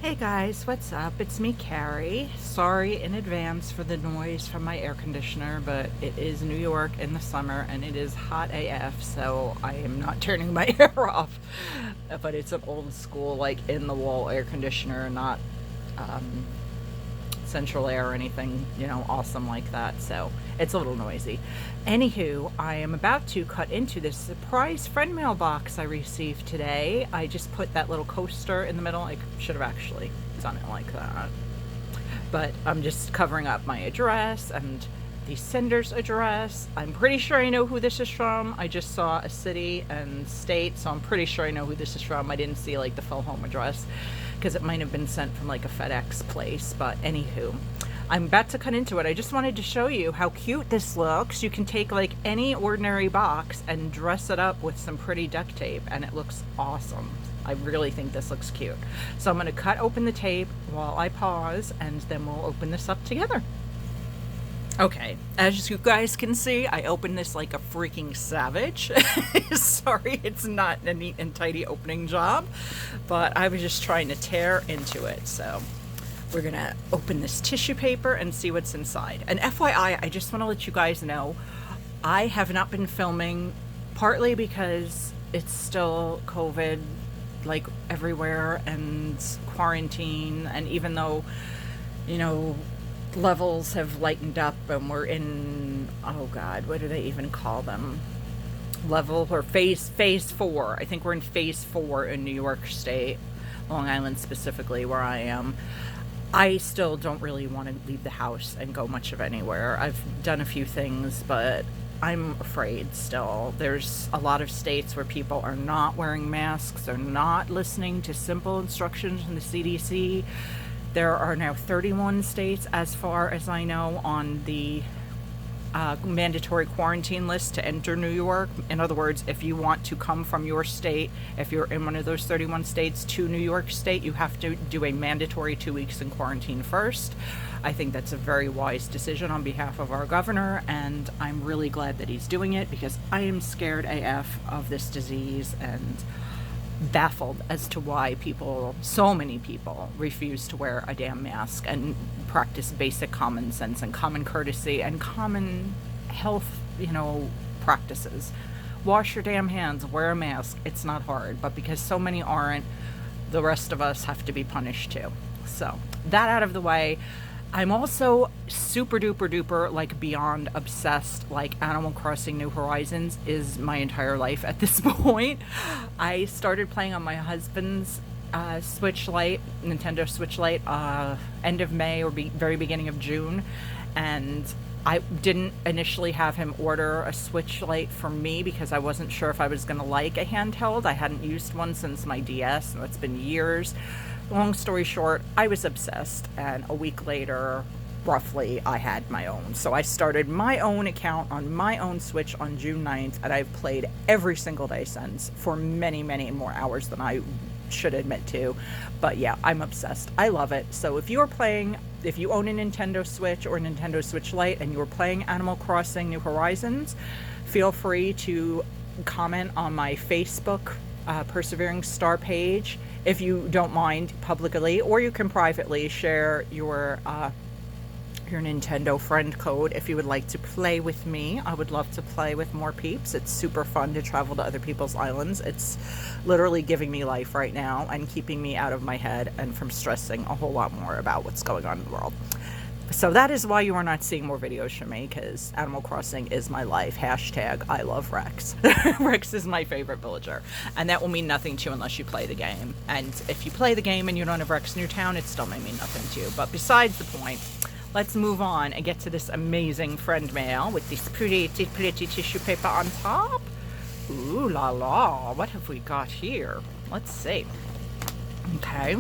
Hey guys, what's up? It's me, Carrie. Sorry in advance for the noise from my air conditioner, but it is New York in the summer and it is hot AF, so I am not turning my air off. But it's an old school, like in the wall air conditioner, not um, central air or anything, awesome like that. So it's a little noisy. Anywho, I am about to cut into this surprise friend mail box I received today. I just put that little coaster in the middle. I should have actually done it like that. But I'm just covering up my address and the sender's address. I'm pretty sure I know who this is from. I just saw a city and state, so I'm pretty sure I know who this is from. I didn't see like the full home address because it might have been sent from like a FedEx place. But anywho, I'm about to cut into it. I just wanted to show you how cute this looks. You can take like any ordinary box and dress it up with some pretty duct tape and it looks awesome. I really think this looks cute. So I'm going to cut open the tape while I pause and then we'll open this up together. Okay, as you guys can see, I opened this like a freaking savage. Sorry, it's not a neat and tidy opening job, but I was just trying to tear into it. So we're gonna open this tissue paper and see what's inside. And FYI, I just want to let you guys know, I have not been filming, partly because it's still COVID like everywhere and quarantine, and even though, levels have lightened up and we're in, oh God, what do they even call them? Level or phase 4. I think we're in phase 4 in New York State, Long Island specifically, where I am. I still don't really want to leave the house and go much of anywhere. I've done a few things, but I'm afraid still. There's a lot of states where people are not wearing masks. They're not listening to simple instructions from the CDC. There are now 31 states, as far as I know, on the mandatory quarantine list to enter New York. In other words, if you want to come from your state, if you're in one of those 31 states to New York State, you have to do a mandatory 2 weeks in quarantine first. I think that's a very wise decision on behalf of our governor, and I'm really glad that he's doing it because I am scared AF of this disease and baffled as to why so many people refuse to wear a damn mask and practice basic common sense and common courtesy and common health, practices. Wash your damn hands, wear a mask. It's not hard, but because so many aren't, the rest of us have to be punished too. So that out of the way, I'm also super duper duper like beyond obsessed. Like Animal Crossing New Horizons is my entire life at this point. I started playing on my husband's Switch Lite, Nintendo Switch Lite, end of May or very beginning of June, and I didn't initially have him order a Switch Lite for me because I wasn't sure if I was going to like a handheld. I hadn't used one since my DS, and it's been years. Long story short, I was obsessed, and a week later, roughly, I had my own. So I started my own account on my own Switch on June 9th, and I've played every single day since for many, many more hours than I should admit to. But yeah, I'm obsessed. I love it. So if you own a Nintendo Switch or a Nintendo Switch Lite and you're playing Animal Crossing New Horizons, feel free to comment on my Facebook Persevering Star page if you don't mind publicly, or you can privately share your Nintendo friend code if you would like to play with me. I would love to play with more peeps. It's super fun to travel to other people's islands. It's literally giving me life right now and keeping me out of my head and from stressing a whole lot more about what's going on in the world. So that is why you are not seeing more videos from me, because Animal Crossing is my life. Hashtag I love Rex. Rex is my favorite villager. And that will mean nothing to you unless you play the game. And if you play the game and you don't have Rex in your town, it still may mean nothing to you. But besides the point, let's move on and get to this amazing friend mail with this pretty tissue paper on top. Ooh la la, what have we got here? Let's see. Okay.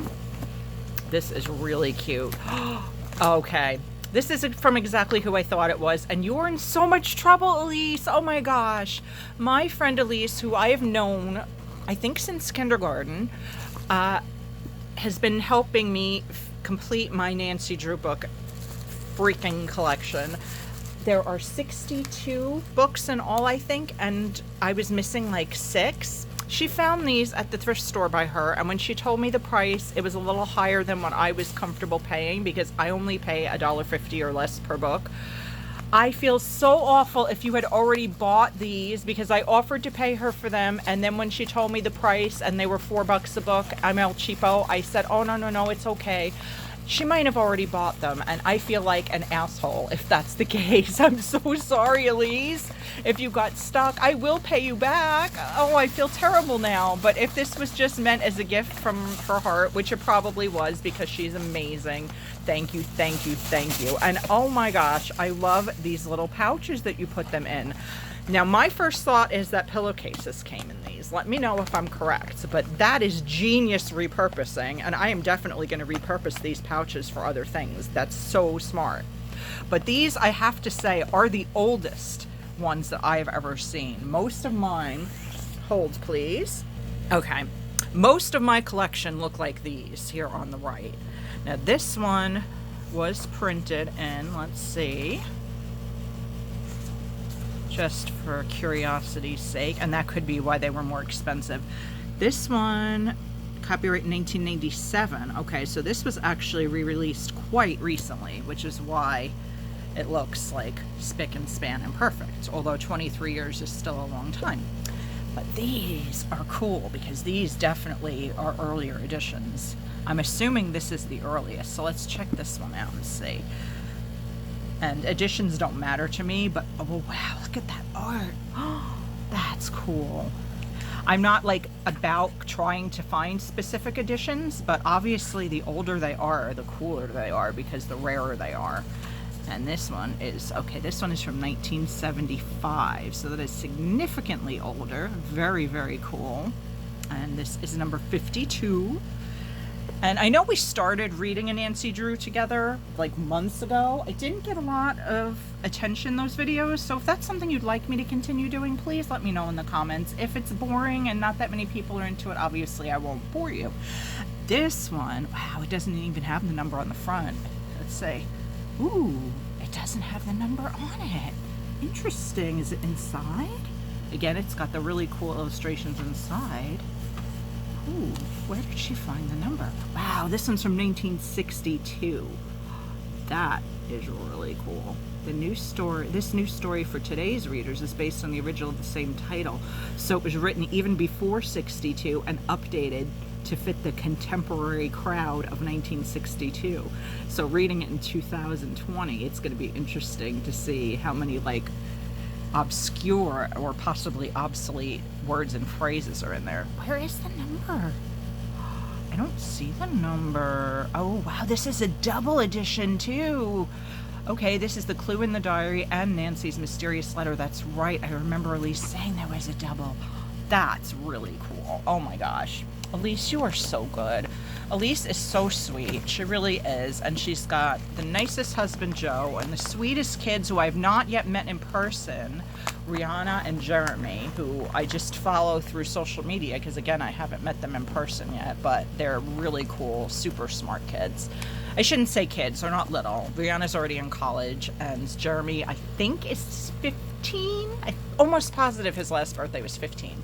This is really cute. Okay, this is from exactly who I thought it was, and you're in so much trouble, Elyse. Oh my gosh. My friend Elyse, who I have known, I think since kindergarten, has been helping me complete my Nancy Drew book freaking collection. There are 62 books in all, I think, and I was missing like 6. She found these at the thrift store by her, and when she told me the price, it was a little higher than what I was comfortable paying because I only pay $1.50 or less per book. I feel so awful if you had already bought these because I offered to pay her for them, and then when she told me the price and they were $4 a book, I'm El Cheapo, I said, oh, no, it's okay. She might have already bought them, and I feel like an asshole if that's the case. I'm so sorry, Elyse. If you got stuck, I will pay you back. Oh, I feel terrible now. But if this was just meant as a gift from her heart, which it probably was because she's amazing, thank you. And oh my gosh, I love these little pouches that you put them in. Now, my first thought is that pillowcases came in these. Let me know if I'm correct, but that is genius repurposing, and I am definitely going to repurpose these pouches for other things. That's so smart. But these, I have to say, are the oldest ones that I have ever seen. Most of mine, hold please. Okay, most of my collection look like these here on the right. Now, this one was printed in, let's see, just for curiosity's sake, and that could be why they were more expensive. This one, copyright 1997. Okay, so this was actually re-released quite recently, which is why it looks like spick and span and perfect, although 23 years is still a long time. But these are cool because these definitely are earlier editions. I'm assuming this is the earliest, so let's check this one out and see. And editions don't matter to me, but oh wow, look at that art. Oh, that's cool. I'm not like about trying to find specific editions, but obviously the older they are, the cooler they are because the rarer they are. And this one is, okay, this one is from 1975, so that is significantly older. Very, very cool. And this is number 52. And I know we started reading a Nancy Drew together like months ago. I didn't get a lot of attention those videos, so if that's something you'd like me to continue doing, please let me know in the comments. If it's boring and not that many people are into it, obviously I won't bore you. This one, wow, it doesn't even have the number on the front. Let's say, ooh, it doesn't have the number on it. Interesting. Is it inside? Again, it's got the really cool illustrations inside. Ooh, where did she find the number? Wow, this one's from 1962. That is really cool. This new story for today's readers is based on the original of the same title. So it was written even before 62 and updated to fit the contemporary crowd of 1962. So reading it in 2020, it's going to be interesting to see how many like obscure or possibly obsolete words and phrases are in there. Where is the number? I don't see the number. Oh wow, this is a double edition too. Okay, this is The Clue in the Diary and Nancy's Mysterious Letter. That's right, I remember Elyse saying there was a double. That's really cool. Oh my gosh. Elyse, you are so good. Elyse is so sweet. She really is. And she's got the nicest husband, Joe, and the sweetest kids who I've not yet met in person, Rihanna and Jeremy, who I just follow through social media because, again, I haven't met them in person yet, but they're really cool, super smart kids. I shouldn't say kids. They're not little. Rihanna's already in college, and Jeremy, I think, is 15. I'm almost positive his last birthday was 15.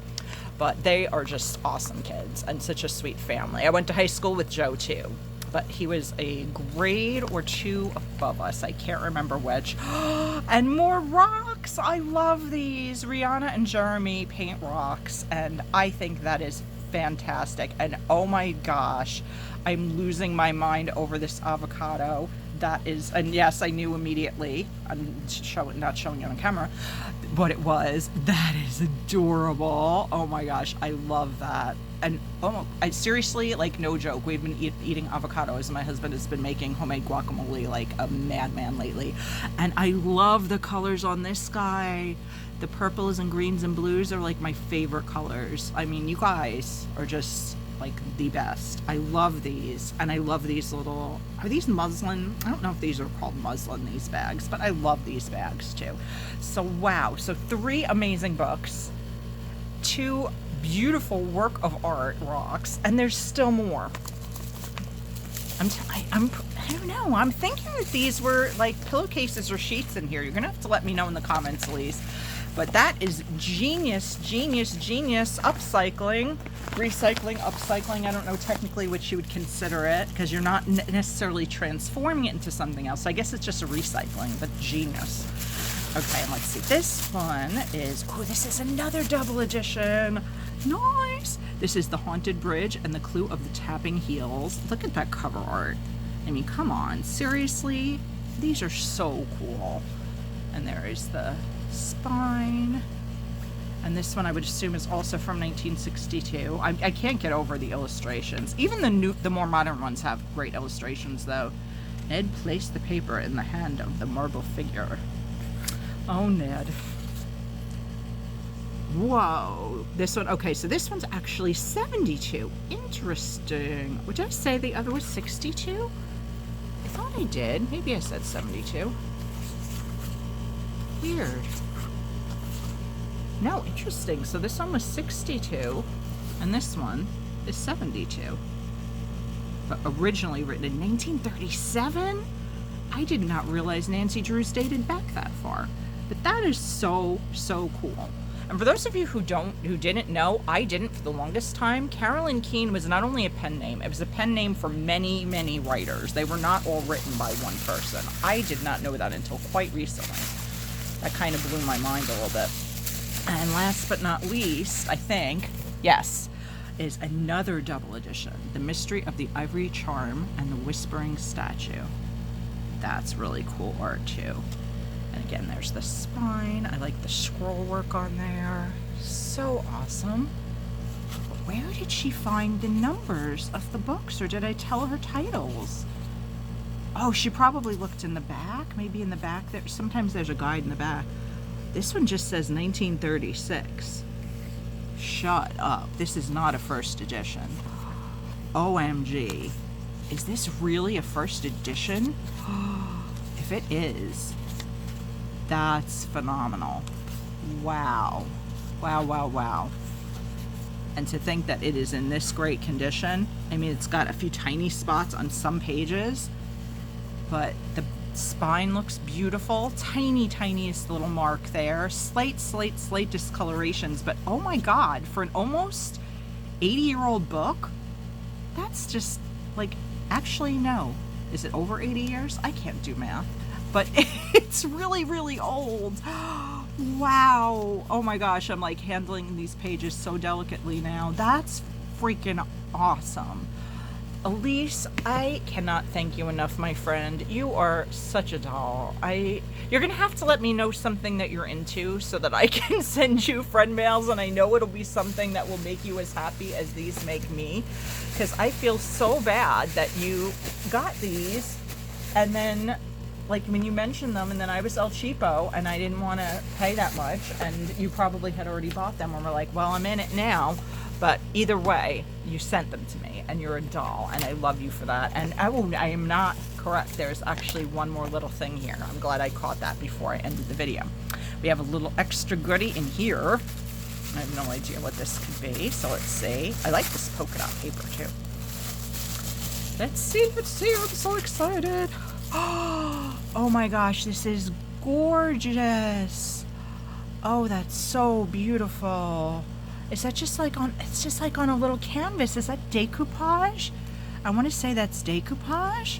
But they are just awesome kids and such a sweet family. I went to high school with Joe too, but he was a grade or two above us. I can't remember which. And more rocks. I love these. Rihanna and Jeremy paint rocks, and I think that is fantastic. And oh my gosh, I'm losing my mind over this avocado. That is, and yes, I knew immediately. I'm not showing you on camera what it was. That is adorable. Oh my gosh, I love that. And oh, I seriously, like, no joke, we've been eating avocados. My husband has been making homemade guacamole like a madman lately. And I love the colors on this guy. The purples and greens and blues are like my favorite colors. I mean, you guys are just like the best. I love these, and I love these little, are these muslin? I don't know if these are called muslin, these bags, but I love these bags too. So wow, so 3 amazing books, 2 beautiful work of art rocks, and there's still more. I don't know. I'm thinking that these were like pillowcases or sheets in here. You're gonna have to let me know in the comments, Elyse. But that is genius, genius, genius upcycling, recycling, upcycling. I don't know technically what you would consider it because you're not necessarily transforming it into something else. So I guess it's just a recycling, but genius. Okay, and let's see. This one is, oh, this is another double edition. Nice. This is The Haunted Bridge and the Clue of the Tapping Heels. Look at that cover art. I mean, come on. Seriously? These are so cool. And there is the spine. And this one I would assume is also from 1962. I can't get over the illustrations. Even the more modern ones have great illustrations, though. Ned placed the paper in the hand of the marble figure. Oh, Ned. Whoa. This one, okay, so this one's actually 72. Interesting. Would I say the other was 62? I thought I did. Maybe I said 72. Weird. No, interesting. So this one was 62, and this one is 72. But originally written in 1937? I did not realize Nancy Drews dated back that far. But that is so, so cool. And for those of you who didn't know, I didn't for the longest time, Carolyn Keene was not only a pen name, it was a pen name for many, many writers. They were not all written by one person. I did not know that until quite recently. That kind of blew my mind a little bit. And last but not least, I think, yes, is another double edition, The Mystery of the Ivory Charm and the Whispering Statue. That's really cool art too. And again, there's the spine. I like the scroll work on there. So awesome. But where did she find the numbers of the books, or did I tell her titles? Oh, she probably looked in the back. Maybe in the back there. Sometimes there's a guide in the back. This one just says 1936. Shut up. This is not a first edition. OMG. Is this really a first edition? If it is, that's phenomenal. Wow. Wow, wow, wow. And to think that it is in this great condition. I mean, it's got a few tiny spots on some pages, but the spine looks beautiful. Tiny, tiniest little mark there. Slight discolorations, but oh my God, for an almost 80-year-old book, that's just like, actually, no. Is it over 80 years? I can't do math, but it's really, really old. Wow. Oh my gosh, I'm like handling these pages so delicately now. That's freaking awesome. Elyse, I cannot thank you enough, my friend. You are such a doll. You're gonna have to let me know something that you're into so that I can send you friend mails, and I know it'll be something that will make you as happy as these make me, because I feel so bad that you got these and then, like, when you mentioned them, and then I was El Cheapo and I didn't want to pay that much, and you probably had already bought them and were like, well, I'm in it now. But either way, you sent them to me, and you're a doll, and I love you for that. And I am not correct. There's actually one more little thing here. I'm glad I caught that before I ended the video. We have a little extra goodie in here. I have no idea what this could be, so let's see. I like this polka dot paper, too. Let's see. I'm so excited. Oh my gosh, this is gorgeous. Oh, that's so beautiful. Is that just like on, it's just like on a little canvas. Is that decoupage? I want to say that's decoupage.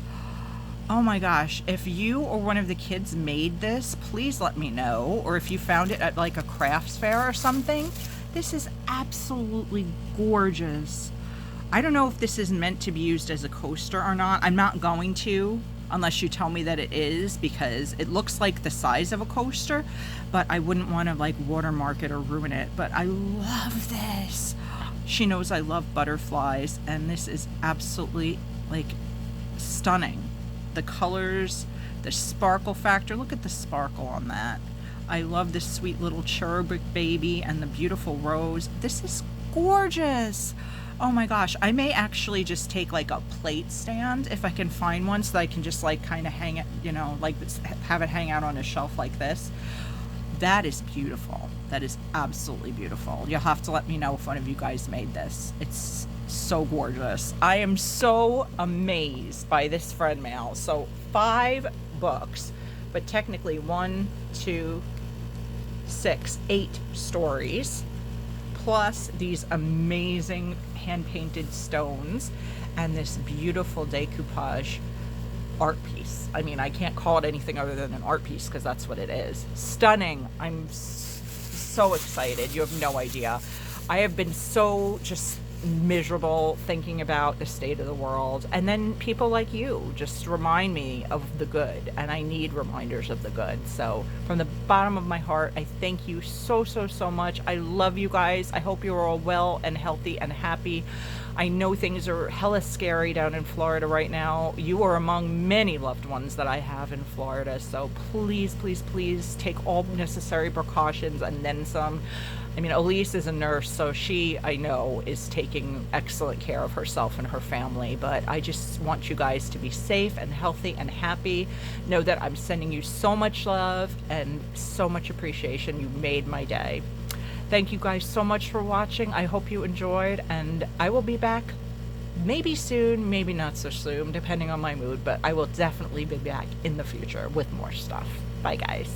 Oh my gosh. If you or one of the kids made this, please let me know. Or if you found it at like a crafts fair or something. This is absolutely gorgeous. I don't know if this is meant to be used as a coaster or not. I'm not going to, unless you tell me that it is, because it looks like the size of a coaster, but I wouldn't want to like watermark it or ruin it. But I love this. She knows I love butterflies, and this is absolutely like stunning. The colors, the sparkle factor. Look at the sparkle on that. I love this sweet little cherubic baby and the beautiful rose. This is gorgeous. Oh my gosh, I may actually just take like a plate stand if I can find one, so that I can just like kind of hang it, you know, like have it hang out on a shelf like this. That is beautiful. That is absolutely beautiful. You'll have to let me know if one of you guys made this. It's So gorgeous. I am so amazed by this friend mail. So 5 books, but technically 1, 2, 6, 8 stories, plus these amazing hand-painted stones and this beautiful decoupage art piece. I mean, I can't call it anything other than an art piece because that's what it is. Stunning. I'm so excited. You have no idea. I have been so just miserable thinking about the state of the world, and then people like you just remind me of the good, and I need reminders of the good. So from the bottom of my heart, I thank you so much. I love you guys. I hope you're all well and healthy and happy. I know things are hella scary down in Florida right now. You are among many loved ones that I have in Florida, so please take all necessary precautions and then some. I mean, Elyse is a nurse, so she, I know, is taking excellent care of herself and her family, but I just want you guys to be safe and healthy and happy. Know that I'm sending you so much love and so much appreciation. You made my day. Thank you guys so much for watching. I hope you enjoyed, and I will be back maybe soon, maybe not so soon, depending on my mood, but I will definitely be back in the future with more stuff. Bye, guys.